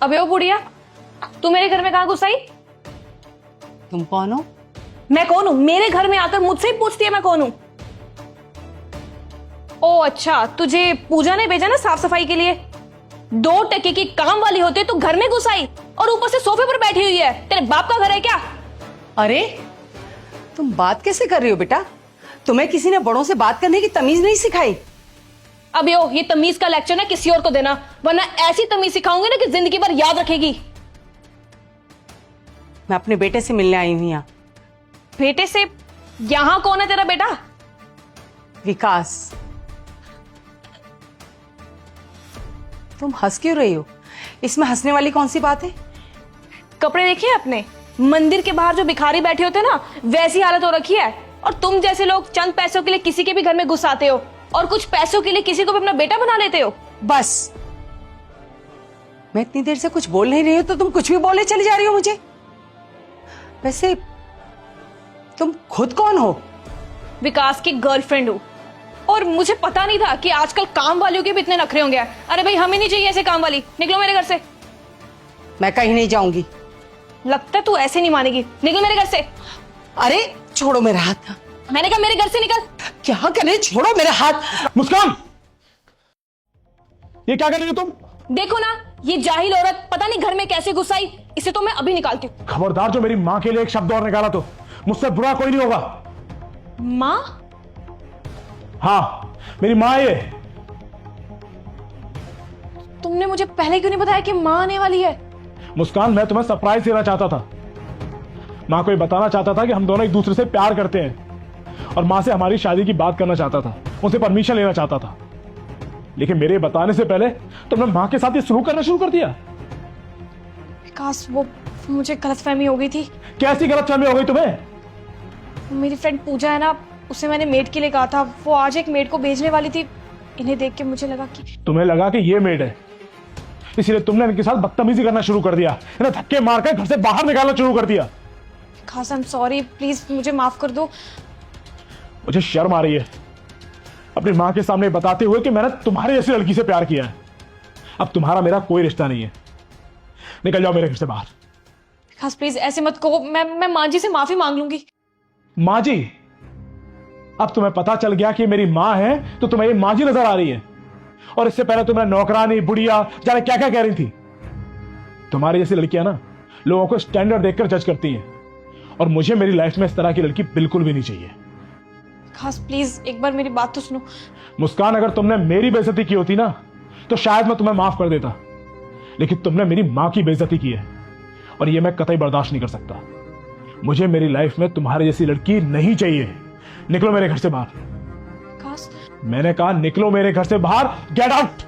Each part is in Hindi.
अबे ओ बुढ़िया, तू मेरे घर में कहाँ घुस आई? तुम कौन हो? मैं कौन हूँ? मेरे घर में आकर मुझसे ही पूछती है मैं कौन हूँ? ओ अच्छा, तुझे पूजा ने भेजा ना साफ सफाई के लिए। 2 टके की काम वाली होते तू घर में घुस आई और ऊपर से सोफे पर बैठी हुई है। तेरे बाप का घर है क्या? अरे तुम बात कैसे कर रही हो बेटा? तुम्हें किसी ने बड़ों से बात करने की तमीज नहीं सिखाई? अब ये तमीज का लेक्चर ना किसी और को देना, वरना ऐसी तमीज सिखाऊंगी ना कि जिंदगी भर याद रखेगी। मैं अपने बेटे से मिलने आई हूं यहाँ। बेटे से? यहां कौन है तेरा बेटा? विकास। तुम हंस क्यों रही हो? इसमें हंसने वाली कौन सी बात है? कपड़े देखिए अपने, मंदिर के बाहर जो भिखारी बैठे होते ना वैसी हालत हो रखी है। और तुम जैसे लोग चंद पैसों के लिए किसी के भी घर में घुस आते हो और कुछ पैसों के लिए किसी को भी अपना बेटा बना लेते हो। बस, मैं इतनी देर से कुछ बोल नहीं रही हूं तो तुम कुछ भी बोले चली जा रही हो मुझे। वैसे तुम खुद कौन हो? विकास की गर्लफ्रेंड हूँ। और मुझे पता नहीं था कि आजकल काम वालियों के भी इतने नखरे होंगे। अरे भाई, हमें नहीं चाहिए ऐसे काम वाली। निकलो मेरे घर से। मैं कहीं नहीं जाऊंगी। लगता है तू ऐसे नहीं मानेगी। निकल मेरे घर से। अरे छोड़ो मेरा हाथ। मैंने कहा मेरे घर से निकल। क्या करे? छोड़ो मेरा हाथ। मुस्कान, ये क्या कर रही हो तुम? देखो ना, ये जाहिल औरत पता नहीं घर में कैसे घुस आई। इसे तो मैं अभी निकालती हूँ। खबरदार, जो मेरी माँ के लिए एक शब्द और निकाला तो मुझसे बुरा कोई नहीं होगा। माँ? हाँ, मेरी माँ ये। तुमने मुझे पहले क्यों नहीं बताया कि माँ आने वाली है? मुस्कान, मैं तुम्हें सरप्राइज देना चाहता था। माँ को ये बताना चाहता था कि हम दोनों एक दूसरे से प्यार करते हैं और माँ से हमारी शादी की बात करना चाहता था, उनसे परमिशन लेना चाहता था। लेकिन मेरे बताने से पहले तुमने माँ के साथ ये शुरू करना शुरू कर दिया। विकास, वो मुझे गलतफहमी हो गई थी। कैसी गलतफहमी हो गई तुम्हें? मेरी फ्रेंड पूजा है ना, उसे मैंने मेड के लिए कहा था। वो आज एक मेड को भेजने वाली थी। इन्हें देख के मुझे लगा कि तुम्हें लगा कि ये मेड है, इसलिए तुमने इनके साथ बदतमीजी करना शुरू कर दिया, इन्हें धक्के मारकर घर से बाहर निकालना शुरू कर दिया। विकास, आई एम सॉरी, प्लीज मुझे माफ कर दो। मुझे शर्म आ रही है अपनी माँ के सामने बताते हुए कि मैंने तुम्हारे जैसी लड़की से प्यार किया है। अब तुम्हारा मेरा कोई रिश्ता नहीं है। निकल जाओ मेरे घर से बाहर। विकास प्लीज ऐसे मत कहो। मैं माँ जी से माफी मांग लूंगी। माँ जी? अब तुम्हें पता चल गया कि मेरी माँ है तो तुम्हें ये माँ जी नजर आ रही है, और इससे पहले तुम्हें नौकरानी, बुढ़िया, जाने क्या क्या कह रही थी। तुम्हारी जैसी लड़कियां ना लोगों को स्टैंडर्ड देखकर जज करती हैं, और मुझे मेरी लाइफ में इस तरह की लड़की बिल्कुल भी नहीं चाहिए। विकास प्लीज एक बार मेरी बात तो सुनो। मुस्कान, अगर तुमने मेरी बेइज्जती की होती ना तो शायद मैं तुम्हें माफ कर देता, लेकिन तुमने मेरी माँ की बेइज्जती की है और यह मैं कतई बर्दाश्त नहीं कर सकता। मुझे मेरी लाइफ में तुम्हारी जैसी लड़की नहीं चाहिए। निकलो मेरे घर से बाहर। विकास, मैंने कहा निकलो मेरे घर से बाहर। Get out.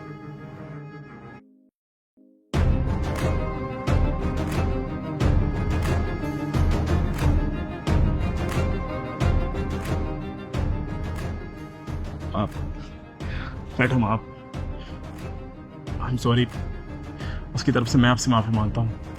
आप बैठो। आप, आई एम सॉरी। उसकी तरफ से मैं आपसे माफी मांगता हूं।